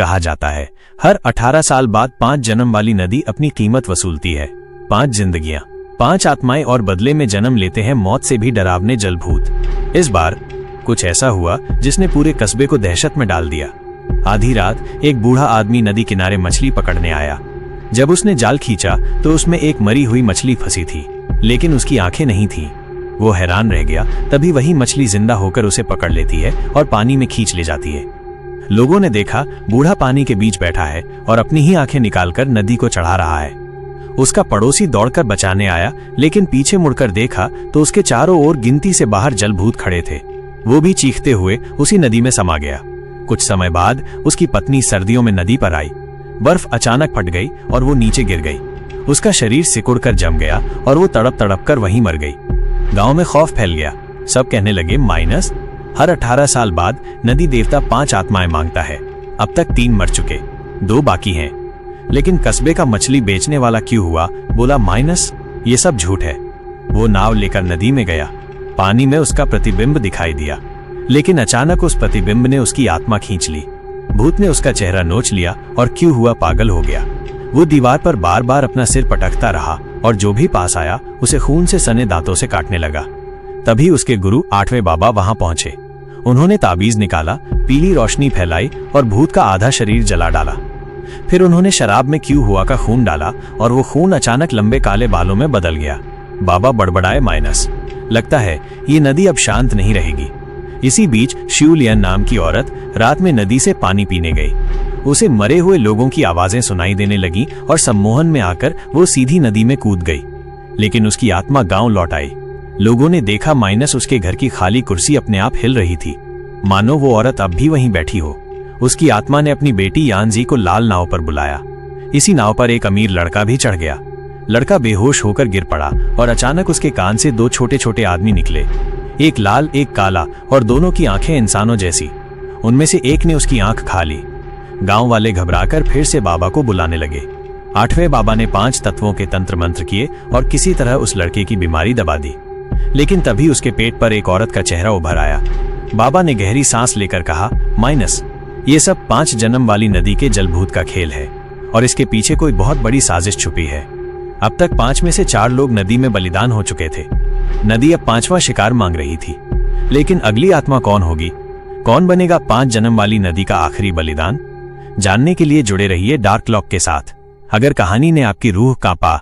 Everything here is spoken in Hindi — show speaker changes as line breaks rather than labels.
कहा जाता है हर 18 साल बाद 5 जन्म वाली नदी अपनी कीमत वसूलती है। 5 जिंदगियां, 5 आत्माएं और बदले में जन्म लेते हैं मौत से भी डरावने जलभूत। इस बार कुछ ऐसा हुआ जिसने पूरे कस्बे को दहशत में डाल दिया। आधी रात एक बूढ़ा आदमी नदी किनारे मछली पकड़ने आया। जब उसने जाल खींचा तो उसमें एक मरी हुई मछली फंसी थी, लेकिन उसकी आंखें नहीं थीं। वो हैरान रह गया। तभी वही मछली जिंदा होकर उसे पकड़ लेती है और पानी में खींच ले जाती है। लोगों ने देखा बूढ़ा पानी के बीच बैठा है और अपनी ही आंखें निकालकर नदी को चढ़ा रहा है। उसका पड़ोसी दौड़कर बचाने आया, लेकिन पीछे मुड़कर देखा तो उसके चारों ओर गिनती से बाहर जलभूत खड़े थे। वो भी चीखते हुए उसी नदी में समा गया। कुछ समय बाद उसकी पत्नी सर्दियों में नदी पर आई। बर्फ अचानक फट गई और वो नीचे गिर गई। उसका शरीर सिकुड़कर जम गया और वो तड़प तड़प कर वहीं मर गई। गांव में खौफ फैल गया। सब कहने लगे माइनस, हर 18 साल बाद नदी देवता 5 आत्माएं मांगता है। अब तक 3 मर चुके, 2 बाकी हैं। लेकिन कस्बे का मछली बेचने वाला क्यों हुआ? बोला माइनस, ये सब झूठ है। वो नाव लेकर नदी में गया। पानी में उसका प्रतिबिंब दिखाई दिया, लेकिन अचानक उस प्रतिबिंब ने उसकी आत्मा खींच ली। भूत ने उसका चेहरा नोच लिया और क्यों हुआ पागल हो गया। वो दीवार पर बार बार अपना सिर पटकता रहा और जो भी पास आया उसे खून से सने दांतों से काटने लगा। तभी उसके गुरु 8वें बाबा वहां पहुंचे। उन्होंने ताबीज निकाला, पीली रोशनी फैलाई और भूत का आधा शरीर जला डाला। फिर उन्होंने शराब में क्यों हुआ का खून डाला और वो खून अचानक लंबे काले बालों में बदल गया। बाबा बड़बड़ाए माइनस, लगता है ये नदी अब शांत नहीं रहेगी। इसी बीच शिवलियन नाम की औरत रात में नदी से पानी पीने गई। उसे मरे हुए लोगों की आवाजें सुनाई देने लगी और सम्मोहन में आकर वो सीधी नदी में कूद गई। लेकिन उसकी आत्मा गांव लौट आई। लोगों ने देखा माइनस उसके घर की खाली कुर्सी अपने आप हिल रही थी, मानो वो औरत अब भी वहीं बैठी हो। उसकी आत्मा ने अपनी बेटी यानजी को लाल नाव पर बुलाया। इसी नाव पर एक अमीर लड़का भी चढ़ गया। लड़का बेहोश होकर गिर पड़ा और अचानक उसके कान से 2 छोटे छोटे आदमी निकले, एक लाल एक काला, और दोनों की आंखें इंसानों जैसी। उनमें से एक ने उसकी आंख खा ली। गांव वाले घबराकर फिर से बाबा को बुलाने लगे। 8वें बाबा ने 5 तत्वों के तंत्र मंत्र किए और किसी तरह उस लड़के की बीमारी दबा दी। लेकिन तभी उसके पेट पर एक औरत का चेहरा उभर आया। बाबा ने गहरी सांस लेकर कहा, माइनस, ये सब 5 जन्म वाली नदी के जलभूत का खेल है और इसके पीछे कोई बहुत बड़ी साजिश छुपी है। अब तक 5 में से 4 लोग नदी में बलिदान हो चुके थे। नदी अब 5वां शिकार मांग रही थी। लेकिन अगली आत्मा कौन होगी? कौन बनेगा 5 जन्म वाली नदी का आखिरी बलिदान? जानने के लिए जुड़े रहिए डार्क क्लॉक के साथ। अगर कहानी ने आपकी रूह कांपा